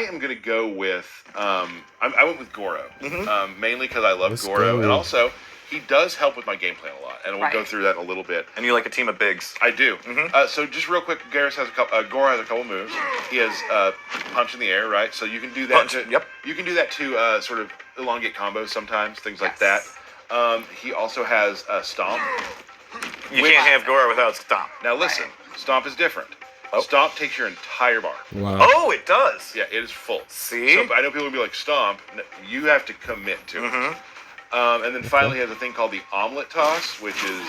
am going to go with, I went with Goro, mainly because I love Goro, and also he does help with my game plan a lot, and we'll go through that in a little bit. And you like a team of bigs. I do. So just real quick, Goro has a couple moves. He has punch in the air, right? So you can do that. You can do that to sort of elongate combos sometimes, things like that. He also has Stomp. You can't have Goro without Stomp. Now listen, Stomp is different. Stomp takes your entire bar. Wow. Oh, it does? Yeah, it is full. See? So I know people will be like, Stomp, you have to commit to it. And then finally he has a thing called the Omelet Toss, which is...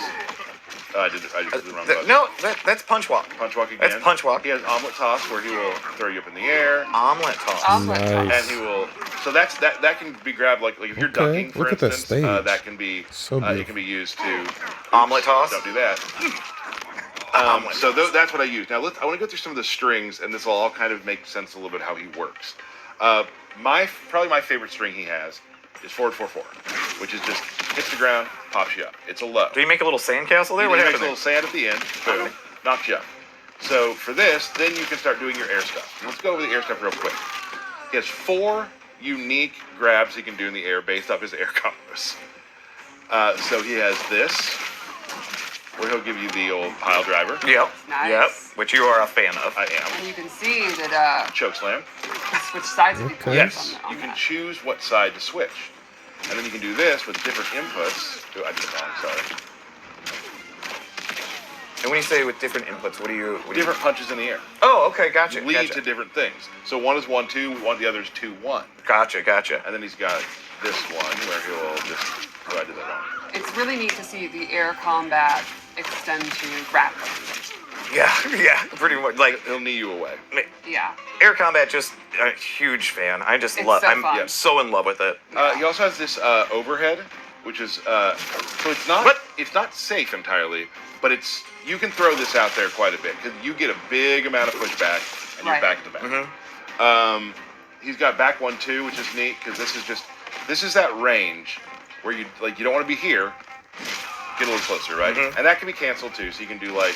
I did the wrong button. No, that's Punch Walk. Punch Walk again. That's Punch Walk. He has Omelet Toss, where he will throw you up in the air. Omelet Toss. Omelet Toss. And he will... So that can be grabbed, like if you're ducking, for instance, that can be... it can be used to... Omelet Toss? Don't do that. So that's what I use. Now, I want to go through some of the strings, and this will all kind of make sense a little bit how he works. Probably my favorite string he has is forward 4-4, which is just hits the ground, pops you up. It's a low. Do you make a little sandcastle there? He makes a little sand at the end, boom, knocks you up. So for this, then you can start doing your air stuff. Let's go over the air stuff real quick. He has 4 unique grabs he can do in the air based off his air combos. So he has this, where he'll give you the old pile driver. Yep. Nice. Yep. Which you are a fan of. I am. And you can see that choke slam. Switch sides if you want. Yes, you can choose what side to switch. And then you can do this with different inputs. Oh, I did it wrong, sorry. And when you say with different inputs, what do you... Different punches in the air. Oh, okay, gotcha. Lead to different things. So one is 1-2, the other is 2-1. Gotcha. And then he's got this one where he'll just... Oh, I did that wrong. It's really neat to see the air combat extend to grappling. Yeah, pretty much. Like, he'll knee you away. Yeah. Air combat, just a huge fan. I just love. So I'm so in love with it. He also has this overhead, which is so it's not safe entirely, but you can throw this out there quite a bit because you get a big amount of pushback and you're back to back. He's got back 1-2, which is neat because this is that range where you don't want to be here, get a little closer, right? And that can be canceled too, so you can do like.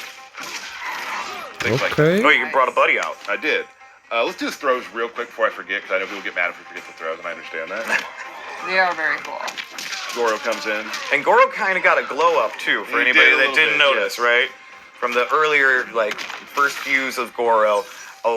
Like oh, you brought a buddy out. I did. Let's do the throws real quick before I forget, because I know people get mad if we forget the throws, and I understand that. They are very cool. Goro comes in. And Goro kind of got a glow up, too, for anybody that didn't notice, right? From the earlier, first views of Goro,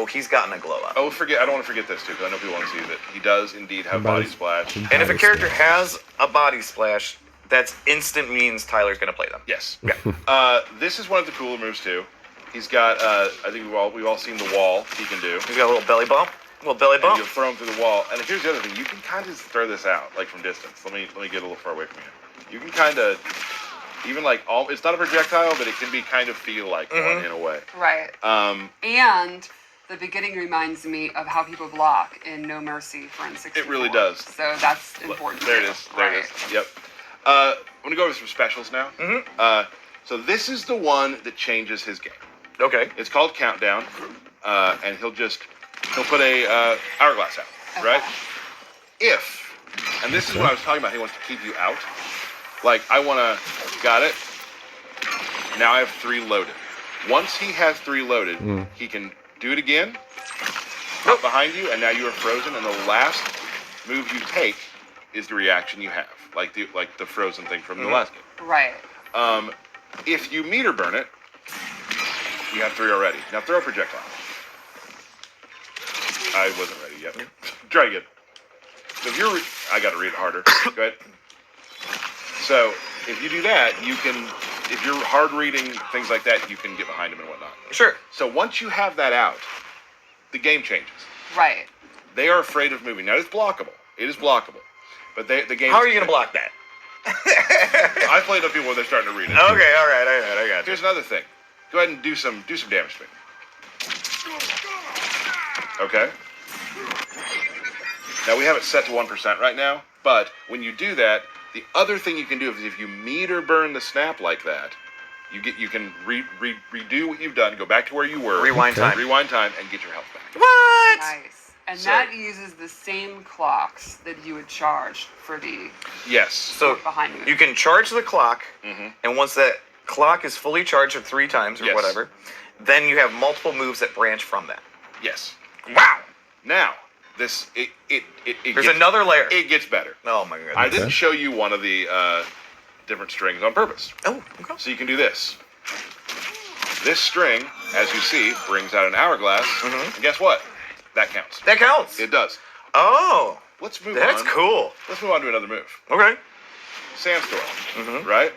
he's gotten a glow up. Oh, I don't want to forget this, too, because I know people want to see that he does indeed have body splash. And if a character has a body splash, that's instant means Tyler's going to play them. Yes. Yeah. This is one of the cooler moves, too. He's got, I think we've all seen the wall he can do. He's got a little belly bump. And you'll throw him through the wall. And here's the other thing. You can kind of throw this out, from distance. Let me get a little far away from you. You can kind of, even it's not a projectile, but it can be kind of feel like one in a way. Right. And the beginning reminds me of how people block in No Mercy for N64. It really does. So that's important. There it is. There it is. Yep. I'm going to go over some specials now. So this is the one that changes his game. Okay. It's called Countdown, and he'll put a hourglass out, right? And this is what I was talking about, he wants to keep you out. Got it. Now I have 3 loaded. Once he has 3 loaded, he can do it again, up behind you, and now you are frozen, and the last move you take is the reaction you have, like the frozen thing from the last game. Right. If you meter burn it, you have 3 already. Now throw a projectile. I wasn't ready yet. Try again. So if I got to read it harder. Go ahead. So if you do that, if you're hard reading things like that, you can get behind him and whatnot. Sure. So once you have that out, the game changes. Right. They are afraid of moving. Now it's blockable. It is blockable. But the game. How are you going to block that? I played with people when they're starting to read it. Okay, all right, I got you. Here's another thing. Go ahead and do some damage to me. Okay. Now we have it set to 1% right now, but when you do that, the other thing you can do is if you meter burn the snap like that, you can redo what you've done, go back to where you were, rewind time, and get your health back. What? Nice. And that uses the same clocks that you would charge for the So behind you can charge the clock, and once that clock is fully charged 3 times or whatever, then you have multiple moves that branch from that. Yes. Wow. Now, This it There's gets, another layer. It gets better. Oh my goodness. I didn't show you one of the different strings on purpose. Oh, okay. So you can do this. This string, as you see, brings out an hourglass. And guess what? That counts. That counts. It does. Oh, Let's move on. that's cool. Let's move on to another move. Okay. Sandstorm. Right?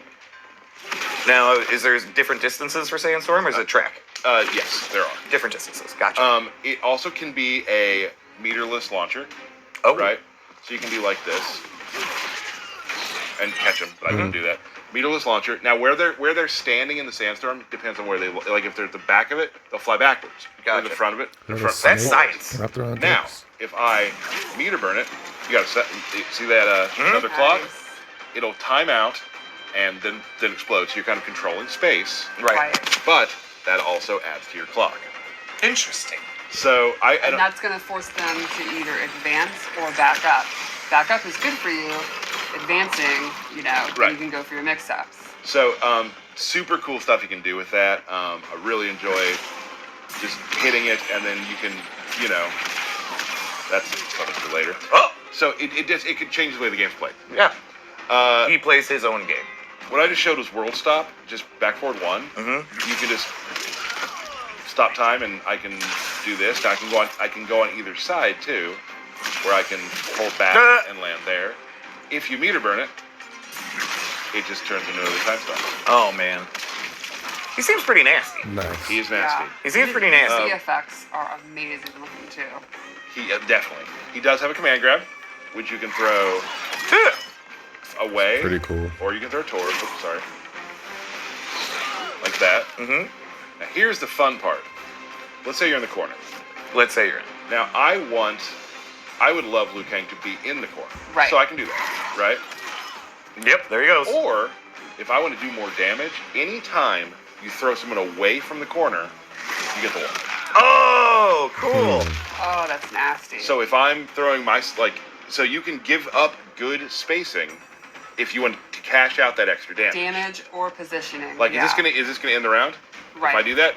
Now, is there different distances for Sandstorm, or is it track? Yes, there are. Different distances. Gotcha. It also can be a meterless launcher. Oh. Right? So you can do like this and catch them, but I wouldn't do that. Meterless launcher. Now, where they're standing in the sandstorm depends on where they like. If they're at the back of it, they'll fly backwards. Gotcha. Or the front of it. The front. That's science. Wrapped around Now, hips. if I meter burn it, you got to set. See that another clock? Nice. It'll time out and then explode. So you're kind of controlling space, Right. but that also adds to your clock. Interesting. So And that's going to force them to either advance or back up. Back up is good for you. Advancing, then Right. you can go for your mix-ups. So, super cool stuff you can do with that. I really enjoy just hitting it, and then you can, that's something for later. Oh. So it could change the way the game's played. Yeah. He plays his own game. What I just showed was world stop, just back forward 1. You can just stop time, and I can do this. Now I can go on either side too, where I can hold back and land there. If you meter burn it, it just turns into another time stop. Oh man. He seems pretty nasty. Nice. He is nasty. Yeah. He seems pretty nasty. The effects are amazing looking too. He definitely. He does have a command grab, which you can throw away. Pretty cool. Or you can throw toward. Oops, sorry. Like that. Now here's the fun part. Let's say you're in the corner. Let's say you're in. Now I would love Liu Kang to be in the corner. Right. So I can do that, right? Yep, there he goes. Or if I want to do more damage, anytime you throw someone away from the corner, you get the one. Oh, cool. Oh, that's nasty. So if I'm throwing so you can give up good spacing if you want to cash out that extra damage. Damage or positioning. Like, yeah. is this gonna end the round? Right. If I do that,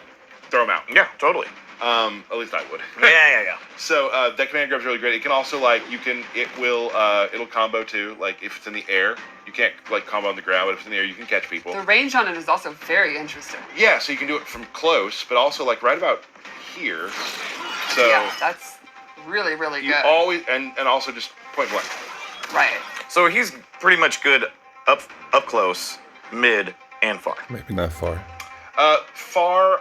throw them out. Yeah, totally. At least I would. Yeah. So that command grab's really great. It can also it'll combo too. Like if it's in the air, you can't combo on the ground, but if it's in the air, you can catch people. The range on it is also very interesting. Yeah, so you can do it from close, but also right about here. So Yeah, that's really, really you good. always and also just point blank. Right. So he's pretty much good up close, mid, and far. Maybe not far. Far,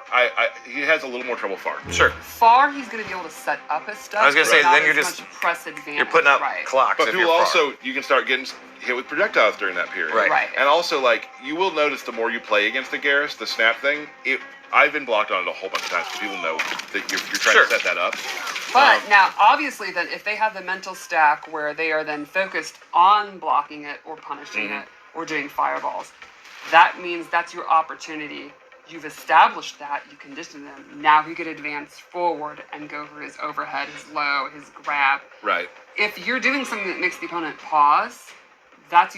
he has a little more trouble far. Sure. Far, he's going to be able to set up his stuff. I was gonna say, not then you're as just- much press advantage. You're putting up right. clocks. But if people you're far. you can start getting hit with projectiles during that period. Right. Right. And also, you will notice the more you play against the Geras, the snap thing, I've been blocked on it a whole bunch of times, so people know that you're trying Sure. to set that up. But now, obviously, then if they have the mental stack where they are then focused on blocking it or punishing it or doing fireballs, that means that's your opportunity. You've established that, you condition them. Now he could advance forward and go for his overhead, his low, his grab. Right. If you're doing something that makes the opponent pause, then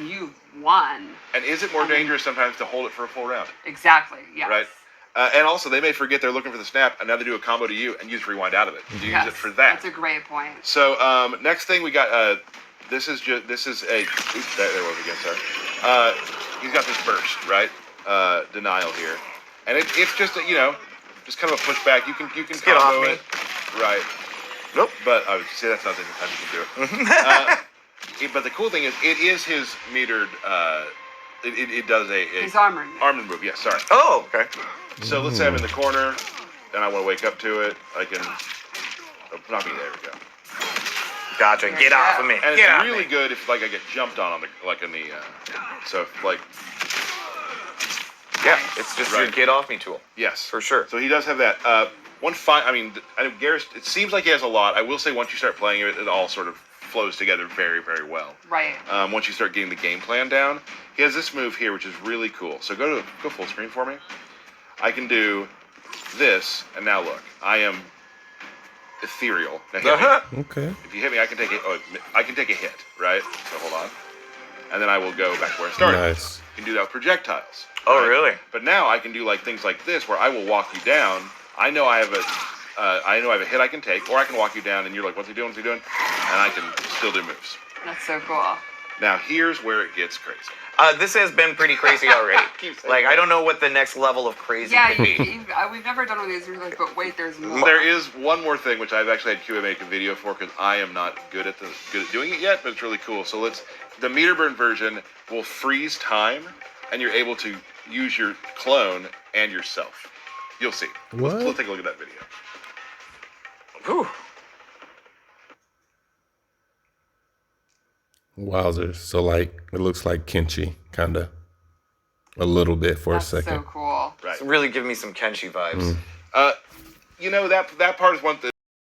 you've won. And is it more dangerous sometimes to hold it for a full round? Exactly, yes. Right. And also, they may forget they're looking for the snap, and now they do a combo to you, and you just rewind out of it. You Yes, use it for that. That's a great point. So next thing we got, this is a, oops, there it was again, sorry. He's got this burst, right? Denial here. And it's just, just kind of a pushback. You can get combo off me. it. Right. Nope. But I would say that's not the only time you can do it. But the cool thing is, it is his metered, it does a His armor. armor move, yes, sorry. Oh, okay. So let's say I'm in the corner, and I want to wake up to it. I can, not me, there we go. Gotcha. There Get you off go. of me. And Get it's off really me. good if I get jumped on the in the so Yeah, it's just your Right. get off me tool. yes, For sure. So he does have that. I mean, Geras, it seems like he has a lot. I will say once you start playing it, it all sort of flows together very, very well. Right. Once you start getting the game plan down, he has this move here, which is really cool. So go full screen for me. I can do this, and now look, I am ethereal. Now hit me. Okay. If you hit me, I can take it. I can take a hit, right? So hold on, and then I will go back where I started. Nice. You can do that with projectiles. Oh, right? really? But now I can do things like this, where I will walk you down. I know I have I know I have a hit I can take, or I can walk you down, and you're like, "What's he doing? What's he doing?" And I can still do moves. That's so cool. Now here's where it gets crazy. This has been pretty crazy already. Like, I don't know what the next level of crazy Yeah, could be. we've never done one of these. We're like, but wait, there's more. There is one more thing which I've actually had QA make a video for because I am not good at doing it yet, but it's really cool. So the meter burn version will freeze time, and you're able to use your clone and yourself. You'll see. What? Let's take a look at that video. Whew. Wowzers. So like it looks like Kenshi, kinda. A little bit for That's a second. so cool. Right. It's really giving me some Kenshi vibes. You know that part is one thing.